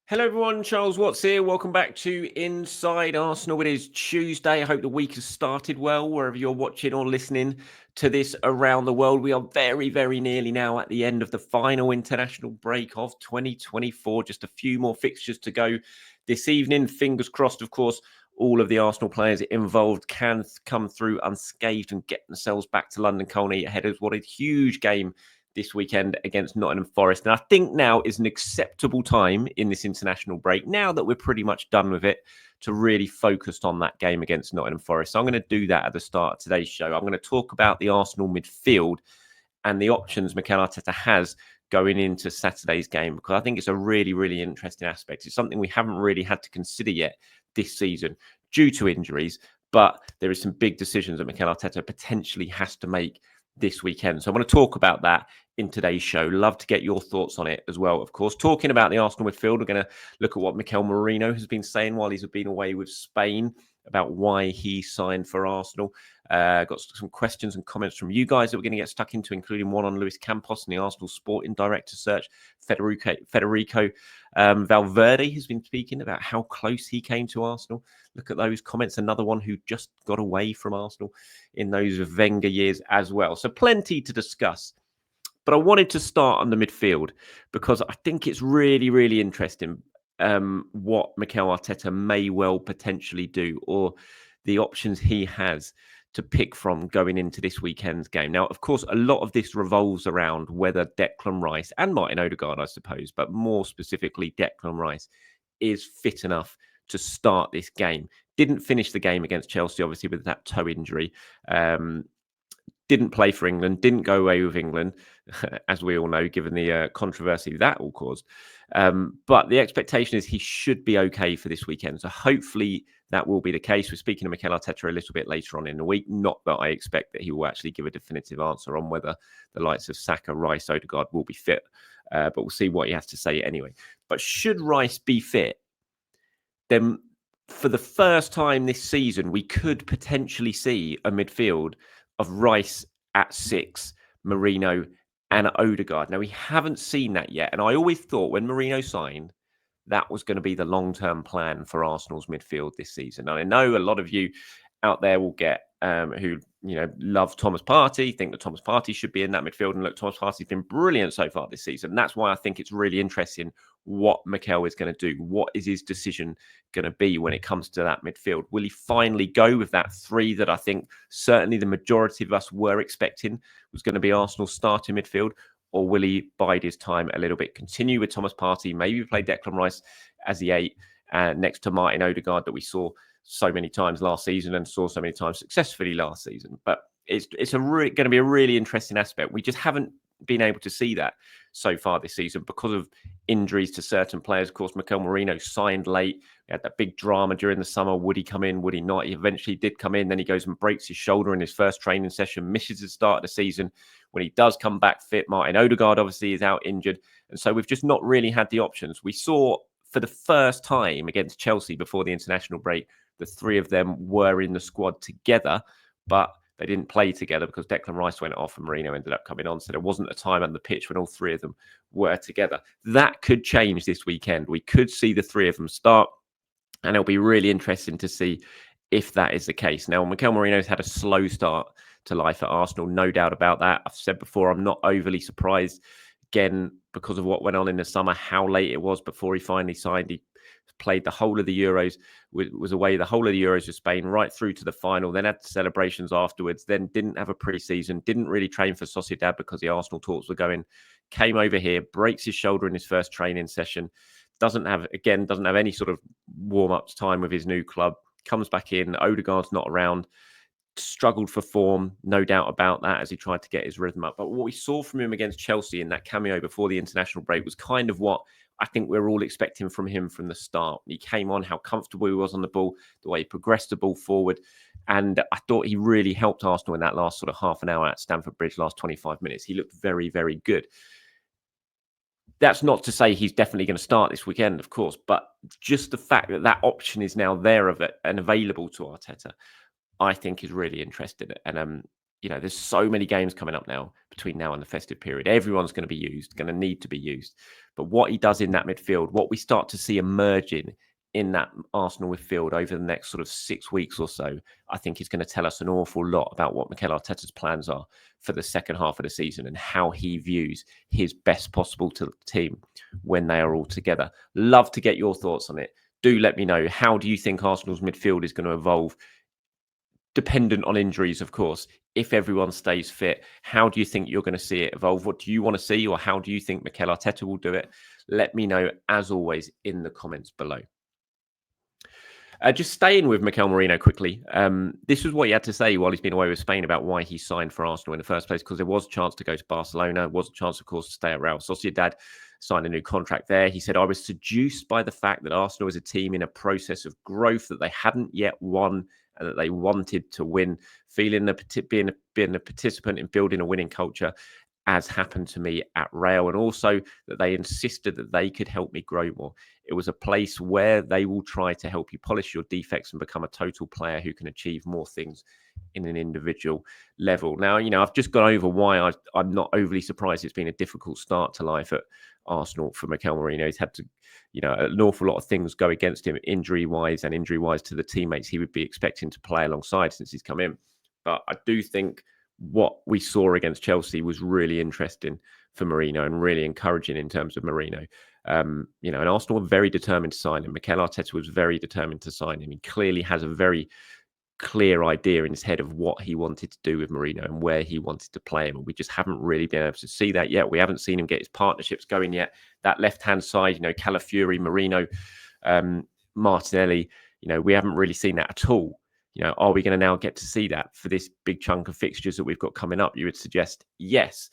Hello, everyone. Charles Watts here. Welcome back to Inside Arsenal. It is Tuesday. I hope the week has started well wherever you're watching or listening to this around the world. We are very, very nearly now at the end of the final international break of 2024. Just a few more fixtures to go this evening. Fingers crossed, of course, all of the Arsenal players involved can come through unscathed and get themselves back to London Colney ahead of what a huge game this weekend against Nottingham Forest. And I think now is an acceptable time in this international break, now that we're pretty much done with it, to really focus on that game against Nottingham Forest. So I'm going to do that at the start of today's show. I'm going to talk about the Arsenal midfield and the options Mikel Arteta has going into Saturday's game, because I think it's a really, really interesting aspect. It's something we haven't really had to consider yet this season due to injuries, but there is some big decisions that Mikel Arteta potentially has to make this weekend. So I want to talk about that in today's show. Love to get your thoughts on it as well. Of course, talking about the Arsenal midfield, we're going to look at what Mikel Merino has been saying while he's been away with Spain about why he signed for Arsenal. Got some questions and comments from you guys that we're going to get stuck into, including one on Luis Campos and the Arsenal sporting director search. Federico Valverde has been speaking about how close he came to Arsenal. Look at those comments. Another one who just got away from Arsenal in those Wenger years as well. So plenty to discuss. But I wanted to start on the midfield because I think it's really, really interesting what Mikel Arteta may well potentially do, or the options he has to pick from going into this weekend's game. Now, of course, a lot of this revolves around whether Declan Rice and Martin Odegaard, I suppose, but more specifically Declan Rice, is fit enough to start this game. Didn't finish the game against Chelsea, obviously, with that toe injury. Didn't play for England, didn't go away with England, as we all know, given the controversy that all caused. But the expectation is he should be okay for this weekend. So hopefully that will be the case. We're speaking to Mikel Arteta a little bit later on in the week. Not that I expect that he will actually give a definitive answer on whether the likes of Saka, Rice, Odegaard will be fit. But we'll see what he has to say anyway. But should Rice be fit, then for the first time this season, we could potentially see a midfield of Rice at 6, Merino and Odegaard. Now, we haven't seen that yet. And I always thought when Merino signed, that was going to be the long-term plan for Arsenal's midfield this season. And I know a lot of you out there will get who love Thomas Partey, think that Thomas Partey should be in that midfield. And look, Thomas Partey's been brilliant so far this season. And that's why I think it's really interesting what Mikel is going to do. What is his decision going to be when it comes to that midfield? Will he finally go with that 3 that I think certainly the majority of us were expecting was going to be Arsenal's starting midfield? Or will he bide his time a little bit, continue with Thomas Partey, maybe play Declan Rice as the 8 next to Martin Odegaard that we saw so many times last season and saw so many times successfully last season? But it's going to be a really interesting aspect. We just haven't been able to see that so far this season because of injuries to certain players. Of course, Mikel Merino signed late. We had that big drama during the summer. Would he come in? Would he not? He eventually did come in. Then he goes and breaks his shoulder in his first training session, misses the start of the season. When he does come back fit, Martin Odegaard obviously is out injured. And so we've just not really had the options. We saw for the first time against Chelsea before the international break, the 3 of them were in the squad together, but they didn't play together because Declan Rice went off and Merino ended up coming on. So there wasn't a time on the pitch when all 3 of them were together. That could change this weekend. We could see the 3 of them start, and it'll be really interesting to see if that is the case. Now, Mikel Merino's had a slow start to life at Arsenal, no doubt about that. I've said before, I'm not overly surprised, again, because of what went on in the summer, how late it was before he finally signed. He played the whole of the Euros, was away the whole of the Euros with Spain, right through to the final, then had celebrations afterwards, then didn't have a pre-season, didn't really train for Sociedad because the Arsenal talks were going, came over here, breaks his shoulder in his first training session, doesn't have any sort of warm-ups time with his new club, comes back in, Odegaard's not around, struggled for form, no doubt about that, as he tried to get his rhythm up. But what we saw from him against Chelsea in that cameo before the international break was kind of what I think we're all expecting from him from the start. He came on, how comfortable he was on the ball, the way he progressed the ball forward. And I thought he really helped Arsenal in that last sort of half an hour at Stamford Bridge, last 25 minutes. He looked very, very good. That's not to say he's definitely going to start this weekend, of course, but just the fact that that option is now there of it and available to Arteta, I think is really interesting. And, there's so many games coming up now between now and the festive period. Everyone's going to be used, going to need to be used. But what he does in that midfield, what we start to see emerging in that Arsenal midfield over the next sort of 6 weeks or so, I think is going to tell us an awful lot about what Mikel Arteta's plans are for the second half of the season and how he views his best possible team when they are all together. Love to get your thoughts on it. Do let me know. How do you think Arsenal's midfield is going to evolve? Dependent on injuries, of course. If everyone stays fit, how do you think you're going to see it evolve? What do you want to see, or how do you think Mikel Arteta will do it? Let me know, as always, in the comments below. Just staying with Mikel Merino quickly. This was what he had to say while he's been away with Spain about why he signed for Arsenal in the first place, because there was a chance to go to Barcelona, was a chance, of course, to stay at Real Sociedad, signed a new contract there. He said, I was seduced by the fact that Arsenal was a team in a process of growth, that they hadn't yet won and that they wanted to win, feeling being a participant in building a winning culture, as happened to me at Real, and also that they insisted that they could help me grow more. It was a place where they will try to help you polish your defects and become a total player who can achieve more things in an individual level. Now, I've just gone over why I'm not overly surprised it's been a difficult start to life at Arsenal for Mikel Merino. He's had to, an awful lot of things go against him injury-wise to the teammates he would be expecting to play alongside since he's come in. But I do think what we saw against Chelsea was really interesting for Merino and really encouraging in terms of Merino. And Arsenal were very determined to sign him. Mikel Arteta was very determined to sign him. He clearly has a very clear idea in his head of what he wanted to do with Merino and where he wanted to play him. And we just haven't really been able to see that yet. We haven't seen him get his partnerships going yet. That left-hand side, Calafiori, Merino, Martinelli, we haven't really seen that at all. Are we going to now get to see that for this big chunk of fixtures that we've got coming up? You would suggest yes.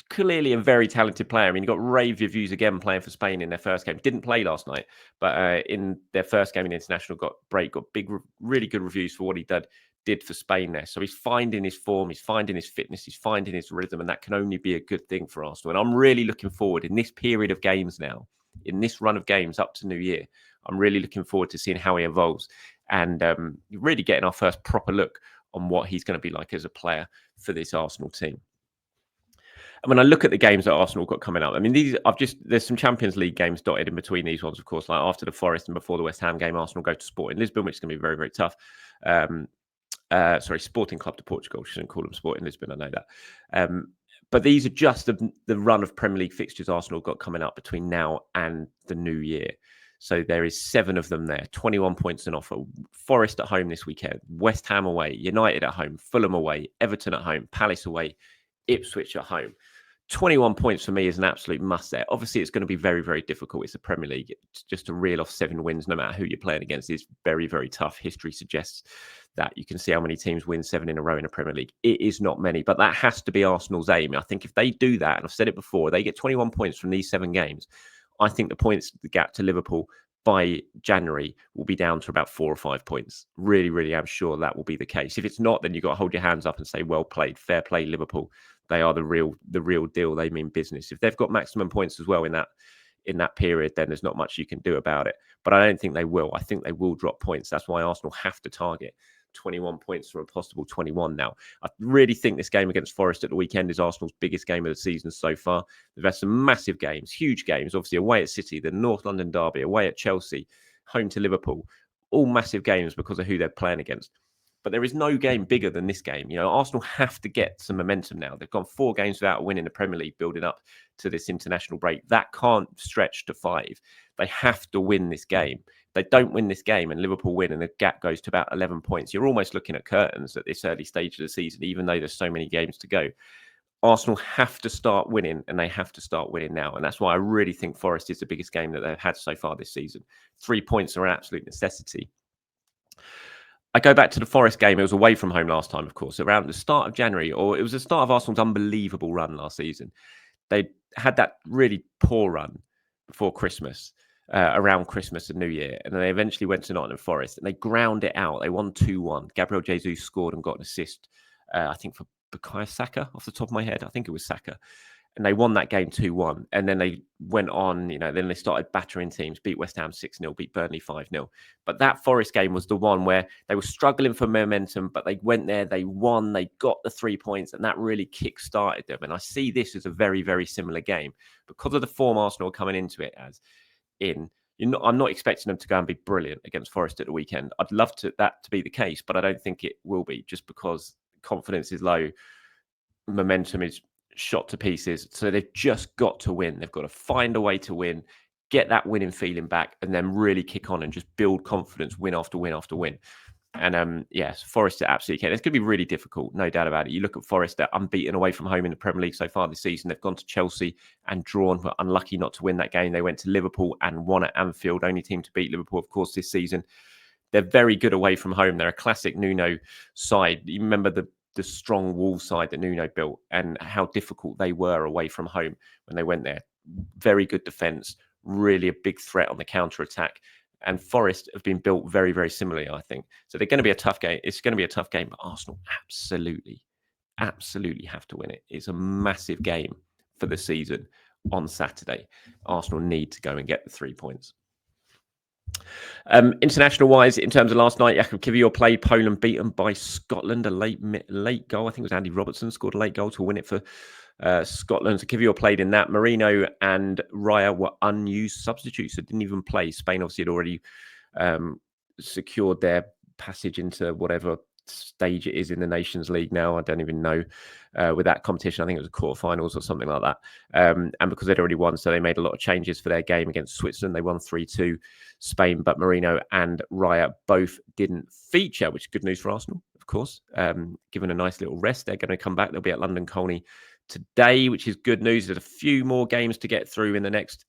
Clearly a very talented player. I mean, he got rave reviews again playing for Spain in their first game. Didn't play last night, but in their first game in international, got really good reviews for what he did for Spain there. So he's finding his form, he's finding his fitness, he's finding his rhythm, and that can only be a good thing for Arsenal. And I'm really looking forward in this period of games now, in this run of games up to New Year. I'm really looking forward to seeing how he evolves and really getting our first proper look on what he's going to be like as a player for this Arsenal team. And when I look at the games that Arsenal got coming up, I mean, there's some Champions League games dotted in between these ones, of course, like after the Forest and before the West Ham game, Arsenal go to Sporting Lisbon, which is going to be very, very tough. Sporting Club de Portugal. Shouldn't call them Sporting Lisbon, I know that. But these are just the run of Premier League fixtures Arsenal got coming up between now and the new year. So there is 7 of them there, 21 points on offer. Forest at home this weekend, West Ham away, United at home, Fulham away, Everton at home, Palace away, Ipswich at home. 21 points for me is an absolute must there. Obviously, it's going to be very, very difficult. It's the Premier League. Just to reel off 7 wins, no matter who you're playing against, is very, very tough. History suggests that. You can see how many teams win 7 in a row in a Premier League. It is not many, but that has to be Arsenal's aim. I think if they do that, and I've said it before, they get 21 points from these 7 games, I think the gap to Liverpool by January will be down to about 4 or 5 points. Really, really, I'm sure that will be the case. If it's not, then you've got to hold your hands up and say, well played, fair play, Liverpool. They are the real deal. They mean business. If they've got maximum points as well in that period, then there's not much you can do about it. But I don't think they will. I think they will drop points. That's why Arsenal have to target 21 points from a possible 21 now. I really think this game against Forest at the weekend is Arsenal's biggest game of the season so far. They've had some massive games, huge games, obviously away at City, the North London derby, away at Chelsea, home to Liverpool, all massive games because of who they're playing against. But there is no game bigger than this game. Arsenal have to get some momentum now. They've gone 4 games without a win in the Premier League building up to this international break. That can't stretch to 5. They have to win this game. They don't win this game and Liverpool win and the gap goes to about 11 points. You're almost looking at curtains at this early stage of the season, even though there's so many games to go. Arsenal have to start winning and they have to start winning now. And that's why I really think Forest is the biggest game that they've had so far this season. 3 points are an absolute necessity. I go back to the Forest game. It was away from home last time, of course, around the start of January, or it was the start of Arsenal's unbelievable run last season. They had that really poor run before Christmas, around Christmas and New Year, and then they eventually went to Nottingham Forest and they ground it out. They won 2-1. Gabriel Jesus scored and got an assist, I think, for Bukayo Saka, off the top of my head. I think it was Saka. and they won that game 2-1. And then they went on, then they started battering teams, beat West Ham 6-0, beat Burnley 5-0. But that Forest game was the one where they were struggling for momentum, but they went there, they won, they got the 3 points, and that really kick-started them. And I see this as a very, very similar game because of the form Arsenal are coming into it as in. I'm not expecting them to go and be brilliant against Forest at the weekend. I'd love that to be the case, but I don't think it will be, just because confidence is low, momentum is shot to pieces. So they've just got to win. They've got to find a way to win, get that winning feeling back, and then really kick on and just build confidence, win after win after win. And yes, Forest are absolutely can. It's going to be really difficult, no doubt about it. You look at Forest, they're unbeaten away from home in the Premier League so far this season. They've gone to Chelsea and drawn, but unlucky not to win that game. They went to Liverpool and won at Anfield, only team to beat Liverpool, of course, this season. They're very good away from home. They're a classic Nuno side. You remember the strong Wolves side that Nuno built and how difficult they were away from home when they went there. Very good defence, really a big threat on the counter-attack. And Forest have been built very, very similarly, I think. So they're going to be a tough game. It's going to be a tough game, but Arsenal absolutely have to win it. It's a massive game for the season on Saturday. Arsenal need to go and get the 3 points. International-wise, in terms of last night, Jakub Kiwior played. Poland beaten by Scotland. A late goal. I think it was Andy Robertson scored a late goal to win it for Scotland. So Kiwior played in that. Merino and Raya were unused substitutes, so didn't even play. Spain obviously had already secured their passage into whatever stage it is in the Nations League now. I don't even know with that competition. I think it was the quarterfinals or something like that. And because they'd already won, so they made a lot of changes for their game against Switzerland. They won 3-2 Spain, but Merino and Raya both didn't feature, which is good news for Arsenal, of course. Given a nice little rest, they're going to come back. They'll be at London Colney today, which is good news. There's a few more games to get through in the next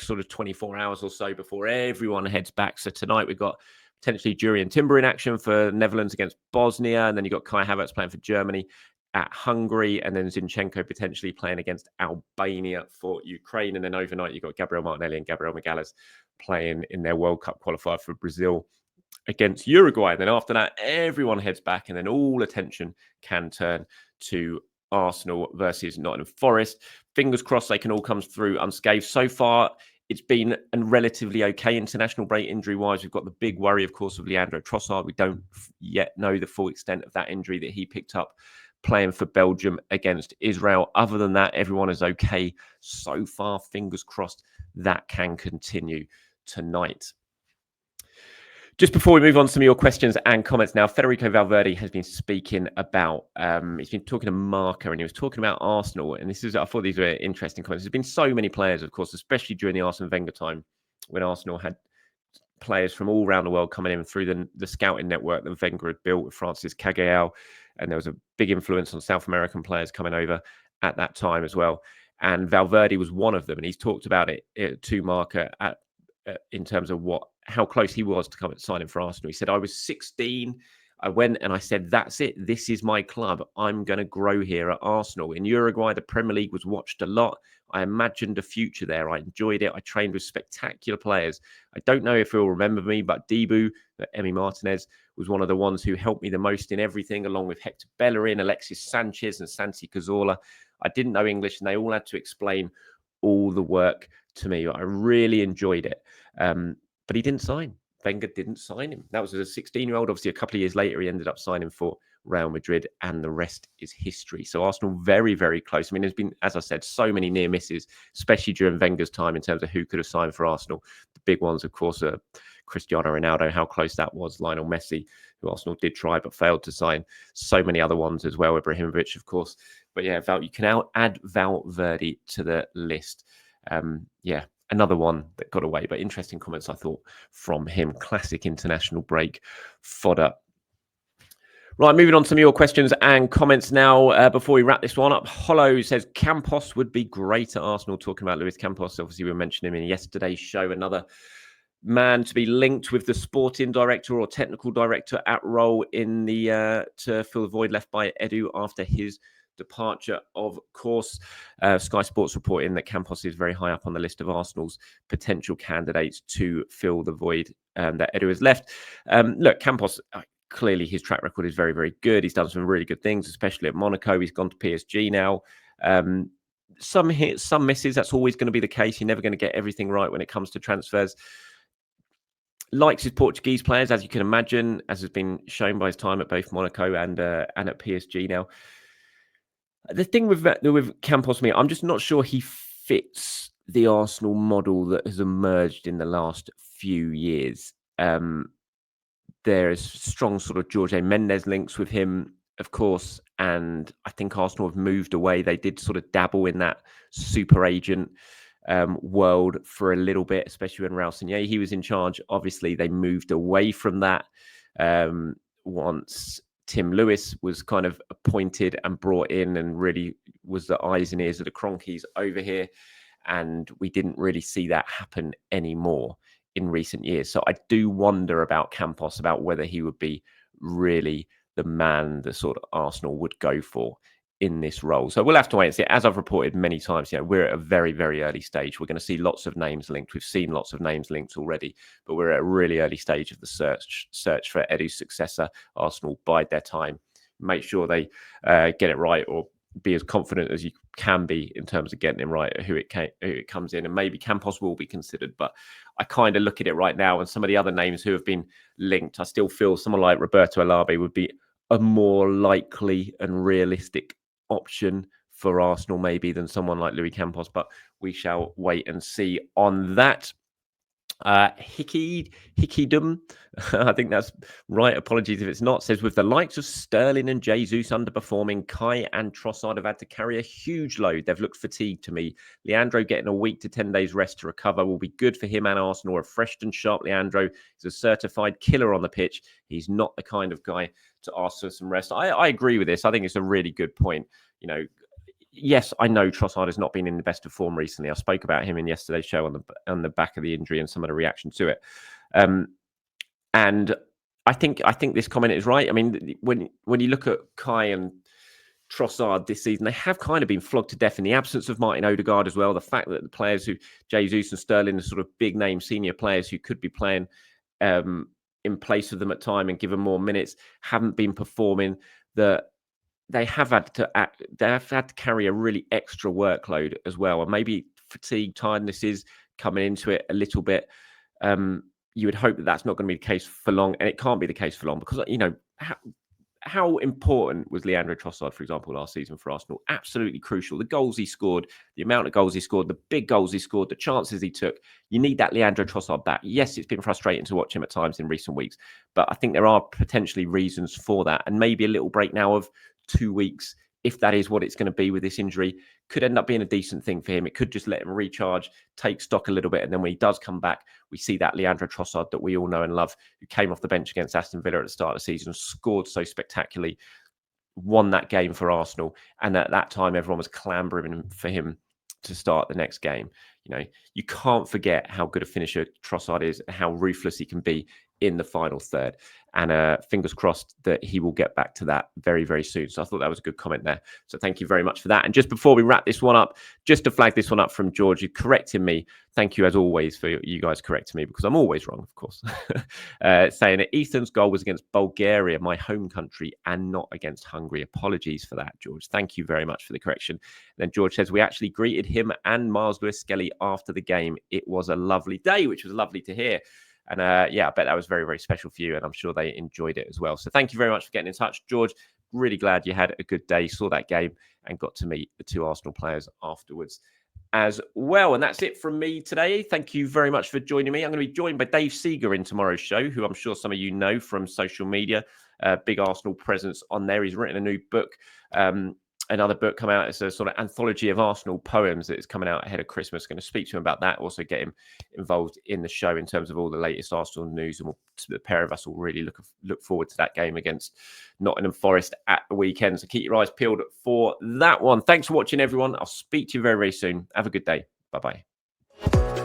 sort of 24 hours or so before everyone heads back. So tonight we've got potentially Jurriën Timber in action for Netherlands against Bosnia, and then you've got Kai Havertz playing for Germany at Hungary, and then Zinchenko potentially playing against Albania for Ukraine. And then overnight you've got Gabriel Martinelli and Gabriel Magalhaes playing in their World Cup qualifier for Brazil against Uruguay. Then after that, everyone heads back, and then all attention can turn to Arsenal versus Nottingham Forest. Fingers crossed they can all come through unscathed. So far, it's been a relatively okay international break injury-wise. We've got the big worry, of course, of Leandro Trossard. We don't yet know the full extent of that injury that he picked up playing for Belgium against Israel. Other than that, everyone is okay so far. Fingers crossed that can continue tonight. Just before we move on to some of your questions and comments now, Federico Valverde has been speaking about, he's been talking to Marca, and he was talking about Arsenal. And I thought these were interesting comments. There's been so many players, of course, especially during the Arsene Wenger time, when Arsenal had players from all around the world coming in through the scouting network that Wenger had built with Francis Cagayal. And there was a big influence on South American players coming over at that time as well. And Valverde was one of them. And he's talked about it to Marca in terms of how close he was to come and signing for Arsenal. He said, I was 16. I went and I said, that's it. This is my club. I'm going to grow here at Arsenal. In Uruguay, the Premier League was watched a lot. I imagined a future there. I enjoyed it. I trained with spectacular players. I don't know if he'll remember me, but Dibu, Emi Martinez, was one of the ones who helped me the most in everything, along with Hector Bellerin, Alexis Sanchez, and Santi Cazorla. I didn't know English, and they all had to explain all the work to me. I really enjoyed it. But he didn't sign. Wenger didn't sign him. That was as a 16-year-old. Obviously, a couple of years later, he ended up signing for Real Madrid, and the rest is history. So Arsenal very, very close. I mean, there's been, as I said, so many near misses, especially during Wenger's time in terms of who could have signed for Arsenal. The big ones, of course, are Cristiano Ronaldo, how close that was. Lionel Messi, who Arsenal did try but failed to sign. So many other ones as well. Ibrahimovic, of course. But yeah, you can now add Valverde to the list. Another one that got away, but interesting comments, I thought, from him. Classic international break fodder. Right, moving on to some of your questions and comments now before we wrap this one up. Hollow says Campos would be great at Arsenal. Talking about Luis Campos, obviously we mentioned him in yesterday's show. Another man to be linked with the sporting director or technical director at role in the to fill the void left by Edu after his departure. Of course, Sky Sports reporting that Campos is very high up on the list of Arsenal's potential candidates to fill the void that Edu has left. Look, Campos, clearly his track record is very, very good. He's done some really good things, especially at Monaco. He's gone to PSG now. some hits, some misses. That's always going to be the case. You're never going to get everything right when it comes to transfers. Likes his Portuguese players, as you can imagine, as has been shown by his time at both Monaco and at PSG. Now, the thing with Campos, I'm just not sure he fits the Arsenal model that has emerged in the last few years. There is strong sort of Jorge Mendes links with him, of course, and I think Arsenal have moved away. They did sort of dabble in that super agent world for a little bit, especially when Raul Sanllehi was in charge. Obviously, they moved away from that once Tim Lewis was kind of appointed and brought in and really was the eyes and ears of the Cronkies over here. And we didn't really see that happen anymore in recent years. So I do wonder about Campos, about whether he would be really the man the sort of Arsenal would go for in this role. So we'll have to wait and see. As I've reported many times, we're at a very, very early stage. We're going to see lots of names linked. We've seen lots of names linked already, but we're at a really early stage of the search for Edu's successor. Arsenal bide their time, make sure they get it right, or be as confident as you can be in terms of getting him right, who it comes in, and maybe Campos will be considered. But I kind of look at it right now, and some of the other names who have been linked, I still feel someone like Roberto Alabe would be a more likely and realistic option for Arsenal maybe than someone like Luis Campos, but we shall wait and see on that. Hickydum, I think that's right. Apologies if it's not. Says, with the likes of Sterling and Jesus underperforming, Kai and Trossard have had to carry a huge load. They've looked fatigued to me. Leandro getting a week to 10 days rest to recover will be good for him and Arsenal. A fresh and sharp Leandro is a certified killer on the pitch. He's not the kind of guy to ask for some rest. I agree with this. I think it's a really good point. Yes, I know Trossard has not been in the best of form recently. I spoke about him in yesterday's show on the back of the injury and some of the reaction to it. And I think this comment is right. I mean, when you look at Kai and Trossard this season, they have kind of been flogged to death in the absence of Martin Odegaard as well. The fact that the players who Jesus and Sterling are sort of big name senior players who could be playing in place of them at time and given more minutes haven't been performing. They have had to carry a really extra workload as well, and maybe fatigue, tiredness is coming into it a little bit. You would hope that that's not going to be the case for long, and it can't be the case for long because how important was Leandro Trossard, for example, last season for Arsenal? Absolutely crucial. The goals he scored, the amount of goals he scored, the big goals he scored, the chances he took. You need that Leandro Trossard back. Yes, it's been frustrating to watch him at times in recent weeks, but I think there are potentially reasons for that, and maybe a little break now of 2 weeks, if that is what it's going to be with this injury, could end up being a decent thing for him. It could just let him recharge, take stock a little bit, and then when he does come back, we see that Leandro Trossard that we all know and love, who came off the bench against Aston Villa at the start of the season, scored so spectacularly, won that game for Arsenal, and at that time everyone was clambering for him to start the next game. You can't forget how good a finisher Trossard is and how ruthless he can be in the final third. And fingers crossed that he will get back to that very, very soon. So I thought that was a good comment there. So thank you very much for that. And just before we wrap this one up, just to flag this one up from George, you corrected me. Thank you, as always, for you guys correcting me, because I'm always wrong, of course. Saying that Ethan's goal was against Bulgaria, my home country, and not against Hungary. Apologies for that, George. Thank you very much for the correction. And then George says, we actually greeted him and Miles Lewis-Skelly after the game. It was a lovely day, which was lovely to hear. And I bet that was very, very special for you. And I'm sure they enjoyed it as well. So thank you very much for getting in touch, George. Really glad you had a good day, saw that game, and got to meet the two Arsenal players afterwards as well. And that's it from me today. Thank you very much for joining me. I'm going to be joined by Dave Seeger in tomorrow's show, who I'm sure some of you know from social media. Big Arsenal presence on there. He's written a new book. Another book come out. It's a sort of anthology of Arsenal poems that is coming out ahead of Christmas. Going to speak to him about that. Also get him involved in the show in terms of all the latest Arsenal news. And the pair of us will really look forward to that game against Nottingham Forest at the weekend. So keep your eyes peeled for that one. Thanks for watching, everyone. I'll speak to you very, very soon. Have a good day. Bye-bye.